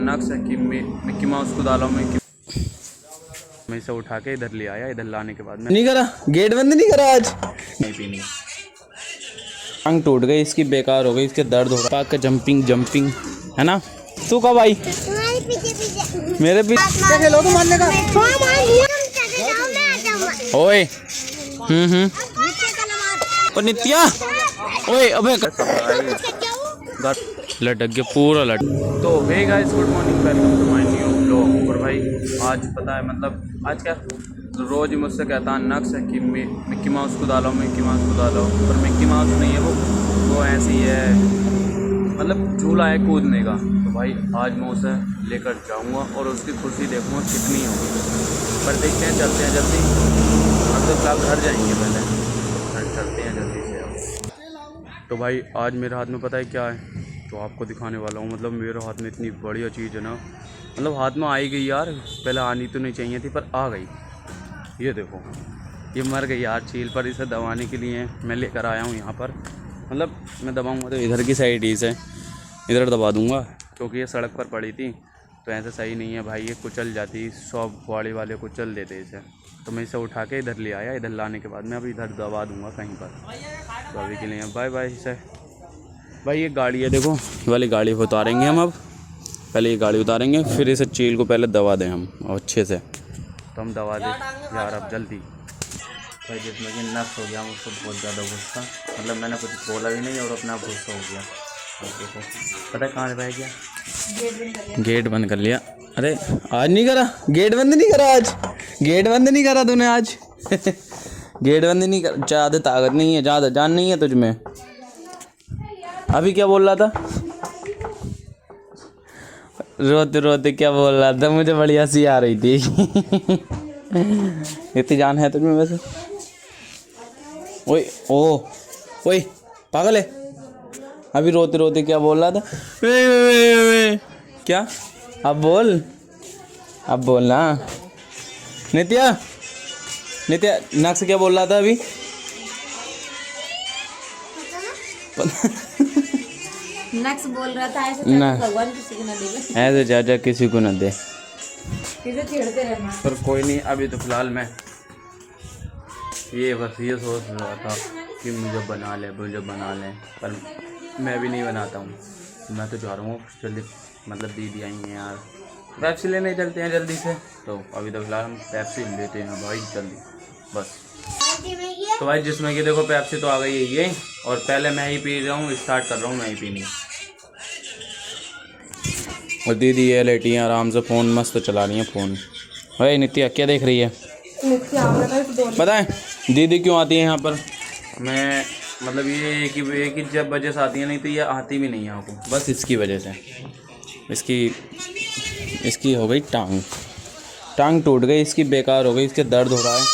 नक्स है कि Mickey mouse को डाला मैं इसे उठा के इधर ले आया। इधर लाने के बाद मैं नहीं करा, गेट बंद नहीं करा आज। नहीं पीनी। टांग टूट गई इसकी, बेकार हो गई, इसके दर्द हो रहा है। जंपिंग जंपिंग है ना। तू कब आई मेरे पीछे? खेलो तो मारने का। ओए और नित्या, ओए अबे लटक गया पूरा लट। तो hey guys, good morning, welcome to my new blog. और भाई आज पता है मतलब आज क्या रोज़ ही मुझसे कहता है नक्स है कि मिक्की माउस को डालो, मिक्की माउस को डालो, पर मिक्की माउस नहीं है वो ऐसी है, मतलब झूला है कूदने का। तो भाई आज मैं उसे लेकर जाऊंगा और उसकी खुशी देखूंगा कितनी होगी। पर देखते हैं, चलते हैं जल्दी। अब तो फिलहाल घर जाएंगे, पहले घर चलते हैं जल्दी से। तो भाई आज मेरे हाथ में पता है क्या है, तो आपको दिखाने वाला हूँ। मतलब मेरे हाथ में इतनी बढ़िया चीज़ है ना, मतलब हाथ में आई गई यार, पहले आनी तो नहीं चाहिए थी पर आ गई। ये देखो, ये मर गई यार चील, पर इसे दबाने के लिए मैं लेकर आया हूँ यहाँ पर। मतलब मैं दबाऊँगा तो इधर की साइड ही से इधर दबा दूँगा, क्योंकि ये सड़क पर पड़ी थी तो ऐसा सही नहीं है भाई, ये कुचल जाती, शॉप गाड़ी वाले कुचल देते इसे। तो मैं इसे उठा के इधर ले आया। इधर लाने के बाद मैं अभी इधर दबा दूँगा कहीं पर। तो अभी के लिए बाय बाय इसे। भाई ये गाड़ी है, देखो ये वाली गाड़ी को उतारेंगे हम। अब पहले ये गाड़ी उतारेंगे, फिर इसे चील को पहले दबा दें हम अच्छे से। तो हम दबा दें यार अब जल्दी। भाई जिसमें कि नक्स हो गया मुझको बहुत ज़्यादा गुस्सा, मतलब मैंने कुछ बोला भी नहीं और अपना गुस्सा हो गया। देखो पता है कहाँ रह गया, गेट बंद कर लिया। अरे आज नहीं करा, गेट बंद नहीं करा आज, गेट बंद नहीं करा तूने आज। गेट बंद नहीं कर, ज़्यादा ताकत नहीं है, ज़्यादा जान नहीं है तुझमें। अभी क्या बोल रहा था, रोते रोते क्या बोल रहा था, मुझे बड़ी हंसी आ रही थी। इतनी जान है तुझमें वैसे। ओए ओए पागल है, अभी रोते रोते क्या बोल रहा था। वे। क्या अब बोल, अब बोल ना। नित्या नक्स क्या बोल रहा था अभी? नक्स बोल रहा था ऐसे ना, भगवान किसी को ना दे, ऐसे चाचा किसी को ना दे, किसे छेड़ते रहना। पर कोई नहीं, अभी तो फिलहाल मैं ये बस ये सोच रहा था कि मुझे बना ले, पर मैं भी नहीं बनाता हूँ। मैं तो जा रहा हूँ जल्दी, मतलब दीदी आई हैं यार, पेप्सी लेने चलते हैं जल्दी से। तो अभी तो फिलहाल हम पेप्सी लेते हैं भाई जल्दी बस। तो भाई जिसमें कि देखो पेप्सी तो आ गई है ये, और पहले मैं ही पी रहा हूँ, स्टार्ट कर रहा हूँ मैं ही पीनी। और दीदी ये लेटी हैं आराम से, फ़ोन मस्त चला रही हैं फ़ोन। भाई नित्या क्या देख रही है? पता है दीदी क्यों आती है यहाँ पर? मैं मतलब ये कि जब वजह से आती है, नहीं तो ये आती भी नहीं यहाँ को, बस इसकी वजह से। इसकी हो गई टांग टूट गई इसकी, बेकार हो गई, इसके दर्द हो रहा है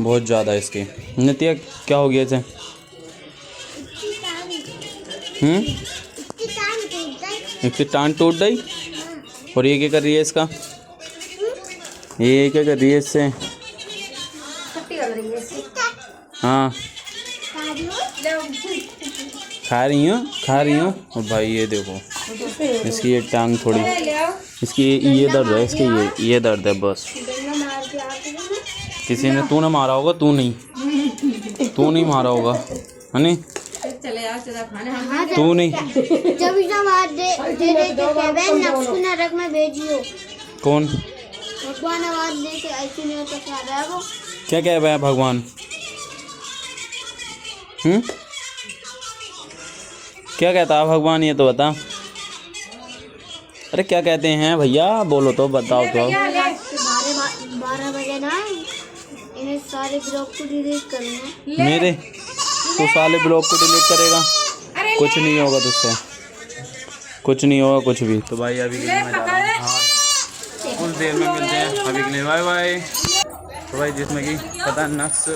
बहुत ज़्यादा इसकी। नित्या क्या हो गया इसे? इसकी टांग टूट गई। और ये क्या कर रही है इसका? ये क्या कर रही है इससे? हाँ खा रही हूँ। और भाई ये देखो इसकी ये टांग थोड़ी, इसकी ये दर्द है, इसके ये दर्द है बस। किसी ने, तू ने मारा होगा, तू नहीं मारा होगा, है नहीं? तू नहीं। नरक में भेजियो। कौन? भगवान आवाज दे के ऐसी नहीं तो क्या रहा है वो? क्या कह रहा है भगवान? क्या कहता है भगवान, ये तो बता। अरे क्या कहते हैं भैया, बोलो तो, बताओ तो। 12 बजे ना इन्हें सारे ब्लॉग को डिलीट करना। मेरे तो सारे ब्लॉग को डिलीट करेगा? कुछ नहीं होगा तुझसे, कुछ नहीं होगा कुछ भी। तो भाई अभी के लिए मैं जा रहा हूँ, हाँ कुछ देर में मिलते हैं, अभी के लिए बाय बाय। तो भाई जिसमें कि पता है नक्स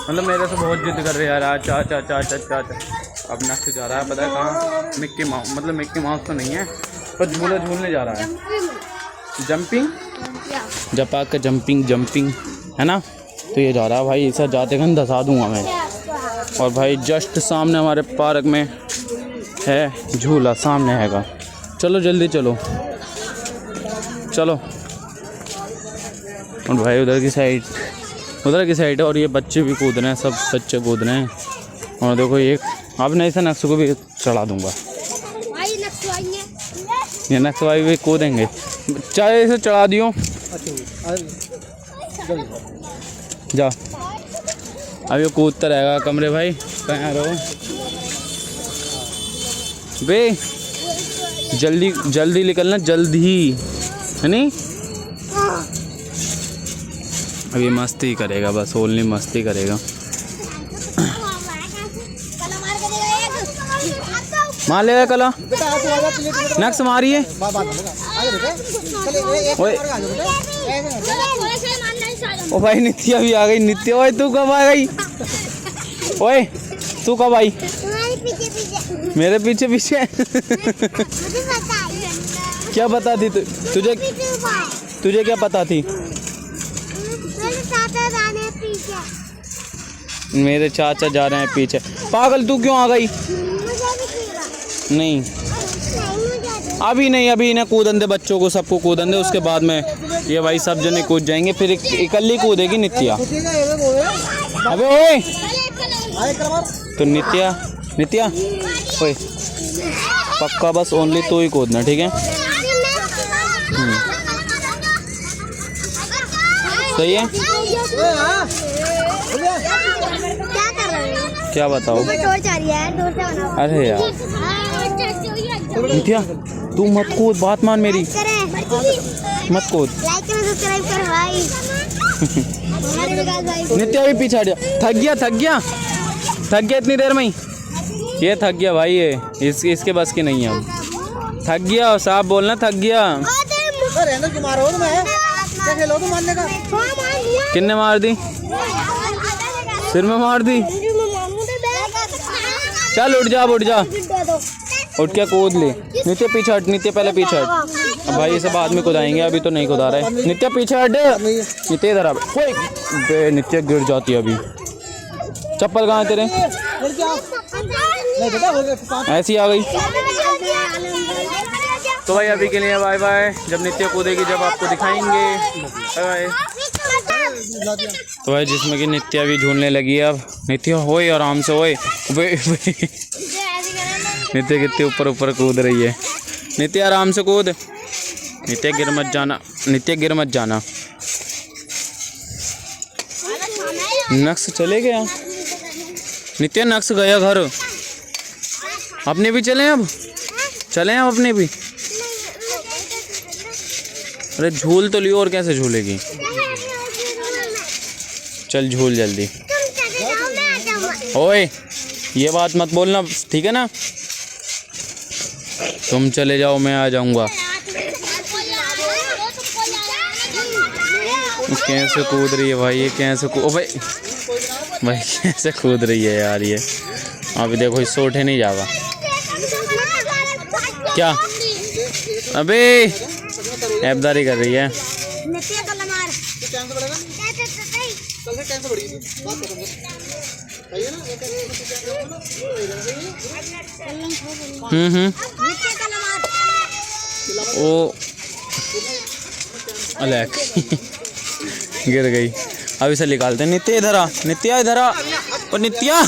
मतलब मेरे से बहुत जिद कर रहे हैं यार, चा। अब नक्स जा रहा है पता है कहाँ? मिक्की माउस, मतलब मिक्की माउस तो नहीं है पर झूला झूलने जा रहा है। जंपिंग है ना। तो ये जा रहा है भाई, ऐसा जाते घन धसा दूंगा मैं। और भाई जस्ट सामने हमारे पार्क में है झूला, सामने हैगा। चलो जल्दी चलो, चलो। और भाई उधर की साइड है और ये बच्चे भी कूद रहे हैं, सब बच्चे कूद रहे हैं। और देखो एक अब नहीं से नक्श को भी चढ़ा दूंगा, ये नक्श भाई भी कूदेंगे, चाहे इसे चढ़ा दियो जा। अब ये कूदता रहेगा। कमरे भाई कहाँ रहो बे, जल्दी जल्दी निकलना, जल्दी है नहीं। अब ये मस्ती करेगा, बस ओनली मस्ती करेगा। मार लेगा कला, नक्स मारिए। ओ भाई नित्या भी आ गई। नित्या ओए तू कब आ गई? ओए तू कब आई? मेरे पीछे पीछे क्या पता थी तुझे क्या पता थी? मेरे चाचा जा रहे हैं पीछे। पागल तू क्यों आ गई? नहीं अभी नहीं, अभी इन्हें कूदन दे, बच्चों को सबको कूदन दे, उसके बाद में ये भाई सब जने कूद जाएंगे, फिर इकल्ली कूदेगी नित्या। अबे ओए तो नित्या ओए पक्का बस ओनली तू ही कूदना, ठीक है? सही है। क्या बताओ? अरे यार नित्या तू मत कूद, बात मान मेरी, मत कूद। नित्या भी पीछे हट जा। थक गया इतनी देर में ही। ये थक गया भाई, ये इसके बस की नहीं है। अब थक गया, साहब बोलना थक गया। किन्ने मार दी? सिर में मार दी। चल उठ जा उठ के कूद ले। नित्य पीछे हट, नित्य पहले पीछे हट। अब भाई इसे बाद में कुदाएंगे, अभी तो नहीं कुदा रहे। नित्य पीछे हट, नित्य इधर आ। बे नित्य गिर जाती है अभी। चप्पल कहाँ है तेरे? ऐसी आ गई। तो भाई अभी के लिए बाय बाय। जब नित्य कूदेगी जब आपको दिखाएंगे। बाय। तो भाई जिसमें कि नित्या भी झूलने लगी है। अब नित्या होए आराम से होए। नित्या कितने ऊपर कूद रही है। नित्या आराम से कूद, नित्या गिर मत जाना। नक्स चले गया। नित्या नक्स गया घर। अपने भी चले अब अपने भी। अरे झूल तो लियो, और कैसे झूलेगी? चल झूल जल्दी। ओए ये बात मत बोलना, ठीक है ना? तुम चले जाओ, मैं आ जाऊंगा। कैसे कूद रही है भाई ये, कैसे भाई कैसे कूद रही है यार ये। अभी देखो इससे उठे नहीं जाएगा क्या? अबे ऐबदारी कर रही है। ओ अलग गिर गई। अब इसे निकालते हैं। नित्या इधर आ, और नित्या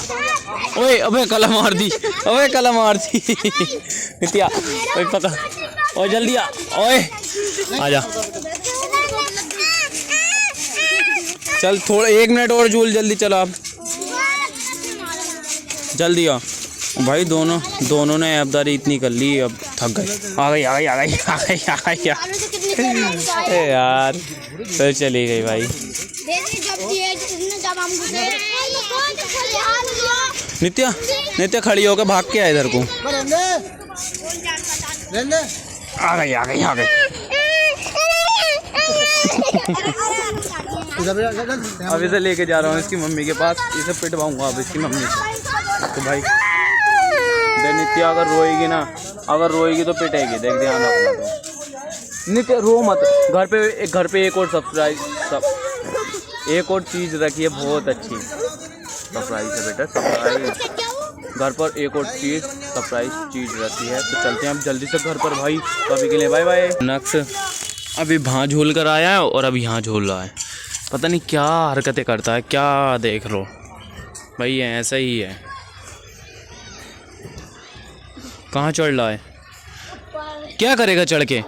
ओए अबे कला मार दी। नित्या ओए पकड़, ओए जल्दी आ, ओए आजा। चल थोड़ा 1 मिनट और झूल, जल्दी चलो आप, जल्दी आ। भाई दोनों ने ऐबदारी इतनी कर ली, अब थक गए। आ गई यार तो चली गई भाई। नित्या खड़ी होकर भाग के आए इधर को। आ गई। अब इसे लेके जा रहा हूँ इसकी मम्मी के पास, इसे पिटवाऊंगा अब इसकी मम्मी से। तो भाई नित्या अगर रोएगी तो पिटेगी, देख ध्यान रखना। तो नित्या रो मत। घर पे एक और चीज़ रखी है बहुत अच्छी सरप्राइज है बेटा, सरप्राइज। घर पर एक और सरप्राइज चीज़ रहती है। तो चलते हैं अब जल्दी से घर पर भाई। तो अभी के लिए बाय बाय। नक्स अभी वहाँ झूल कर आया है और अभी यहाँ झूल रहा है। पता नहीं क्या हरकतें करता है, क्या देख लो भाई, ऐसा ही है। कहाँ चढ़ रहा है, क्या करेगा चढ़ के?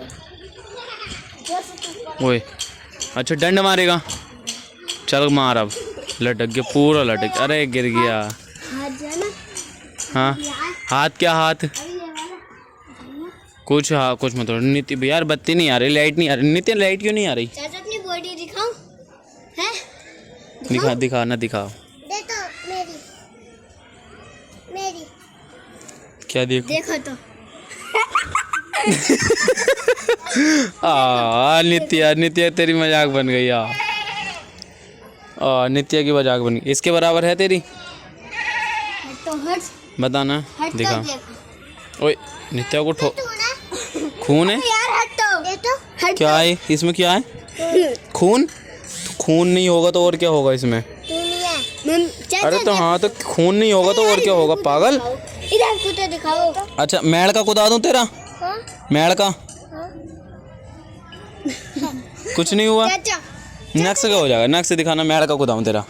ओए अच्छा डंड मारेगा, चल मार। अब लटक गया, पूरा लटक, अरे गिर गया। हाँ हाथ, क्या हाथ? कुछ हाँ कुछ मतलब नित्य यार, बत्ती नहीं आ रही, लाइट नहीं आ रही। नित्य लाइट क्यों नहीं आ रही? चाचा अपनी बॉडी दिखाओ, हैं? दिखा दिखा ना दिखाओ। दे तो मेरी, मेरी क्या देखो? देखो तो। नित्या नित्या तेरी मजाक बन गई यार। नित्या की मजाक बन गई। इसके बराबर है तेरी? तो हट, बताना, हट दिखा। तो देखो। ओए नित्या को ठो तू ना खून है यार, हट तो। ये तो हट क्या है इसमें? क्या है? खून? तो खून नहीं होगा तो और क्या होगा इसमें? तू नहीं है। चाचा अरे तो हाँ, तो खून नहीं होगा तो और क्या होगा पागल? इधर कुत्ते दिखाओ। अच्छा मेड़ का कुदा दूं तेरा? हाँ? मेड़ का कुछ नहीं हुआ। चाचा नक्स का हो जाएगा, नक्स दिखाना। मेड़ का कुदाऊं तेरा,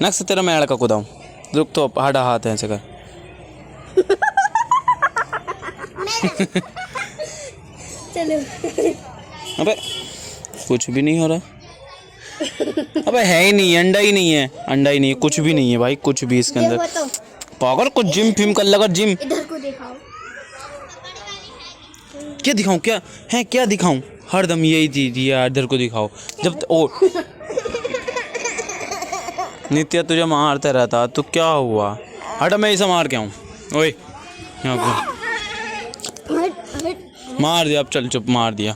नक्स तेरा मेड़ का कुदाऊं। रुक तो, हटा हाथ है ऐसे कर। चलो। अबे कुछ भी नहीं हो रहा। अबे है ही नहीं, अंडा ही नहीं है, अंडा ही नहीं है, कुछ भी नहीं है भाई, कुछ भी इसके अंदर। देखो तो, पागल कुछ जिम फिम कर लगा, जिम। इधर को दिखाओ। क्या दिखाऊं, क्या है, क्या दिखाऊं? हरदम यही चीज यार, इधर को दिखाओ। जब ओ नित्या तुझे मारता रहता तो क्या हुआ? हट, मैं इसे मार के आऊं। ओए यहाँ को हट हट। मार दिया, अब चल चुप, मार दिया।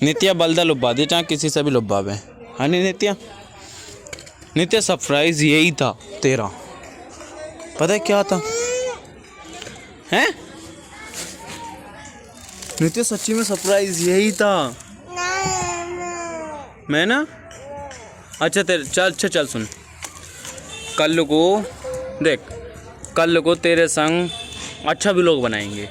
नित्या बलदा लुब्बा दिया, चाहे किसी से भी लुब्बा बे। हाँ नहीं नित्या, नित्या सरप्राइज यही था तेरा, पता है क्या था? हैं नित्या, सच्ची में सरप्राइज यही था। मैं ना, अच्छा तेरे चल, अच्छा चल सुन, कल को देख, कल को तेरे संग अच्छा भी लोग बनाएंगे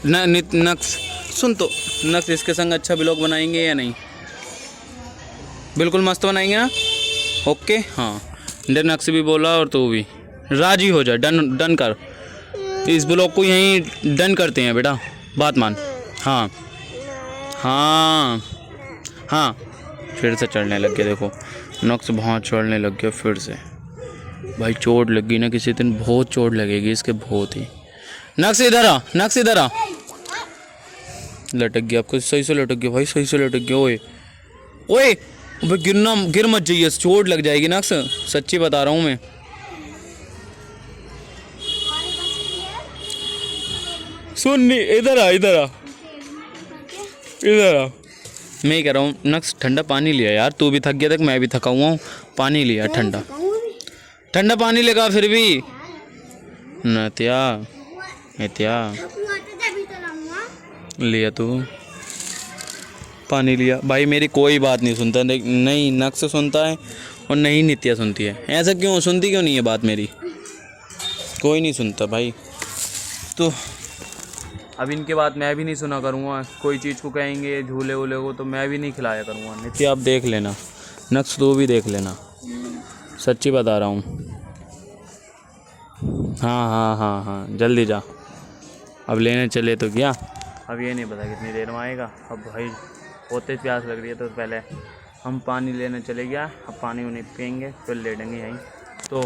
ना। नक्स सुन तो, नक्स इसके संग अच्छा भी लोग बनाएंगे या नहीं? बिल्कुल मस्त बनाएंगे ना? ओके हाँ, नक्स भी बोला और तू भी राजी हो जा, डन डन कर। इस ब्लॉग को यहीं डन करते हैं बेटा, बात मान। हाँ हाँ हाँ, फिर से चढ़ने लग गया, देखो नक्स बहुत चढ़ने लग गया फिर से। भाई चोट लगी ना किसी दिन, बहुत चोट लगेगी इसके, बहुत ही। नक्स इधर आ, नक्स इधर आ। लटक गया, आपको सही से लटक गया भाई, सही से लटक गया। ओए ओए भाई, गिरना, गिर मत जाइए, चोट लग जाएगी नक्स, सच्ची बता रहा हूँ मैं। सुन नहीं, इधर आ, इधर आ, इधर आ। मैं ही कह रहा हूँ नक्स, ठंडा पानी लिया यार, तू भी थक गया, तक मैं भी थका हुआ हूँ। पानी लिया ठंडा, ठंडा पानी लेगा फिर भी। नत्या नत्या लिया तू पानी लिया भाई, मेरी कोई बात नहीं सुनता, नहीं नक्स सुनता है और नहीं नित्या सुनती है। ऐसा क्यों, सुनती क्यों नहीं है बात मेरी? कोई नहीं सुनता भाई। तो अब इनके बात मैं भी नहीं सुना करूँगा, कोई चीज़ को कहेंगे झूले वूले को तो मैं भी नहीं खिलाया करूँगा। नित्या आप देख लेना, नक्स तू भी देख लेना, सच्ची बता रहा हूँ। हाँ हाँ हाँ हाँ, जल्दी जा, अब लेने चले तो क्या, अब ये नहीं पता कितनी देर में आएगा। अब भाई बहुत तेज प्यास लग रही है, तो पहले हम पानी लेने चले गया, अब पानी उन्हें पियेंगे फिर लेटेंगे यहीं। तो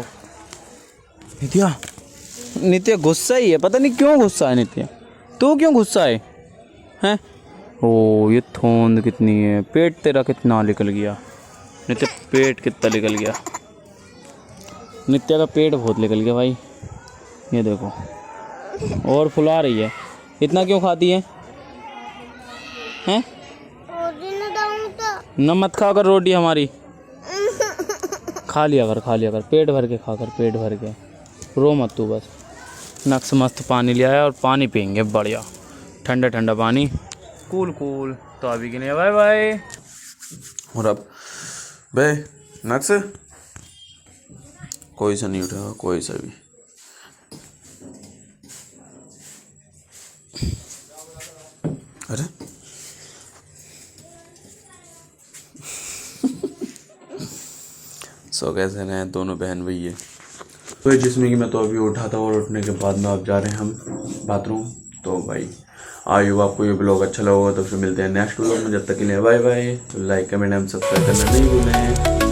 नित्या, नित्या गुस्सा ही है, पता नहीं क्यों गुस्सा है नित्या, तू क्यों गुस्सा है? हैं ओ ये थोंद कितनी है, पेट तेरा कितना निकल गया नित्या, पेट कितना निकल गया, नित्या का पेट बहुत निकल गया भाई, ये देखो, और फुला रही है। इतना क्यों खाती है? हैं न मत खा कर रोटी हमारी, खा लिया कर, पेट भर के खा कर, पेट भर के, रो मत तू बस। नक्स मस्त पानी लिया है और पानी पियेंगे बढ़िया, ठंडा ठंडा पानी, कूल कूल। तो अभी के लिए बाय बाय। और अब बे नक्स, कोई सा नहीं उठेगा, कोई सा भी। अरे सो कैसे हैं दोनों बहन भैया। तो जिसमें कि मैं तो अभी उठा था और उठने के बाद में अब जा रहे हैं हम बाथरूम। तो भाई आई होप आपको ये ब्लॉग अच्छा लगा होगा। तो फिर मिलते हैं नेक्स्ट ब्लॉग में। जब तक के लिए bye bye. Like comment and subscribe करना नहीं भूलें।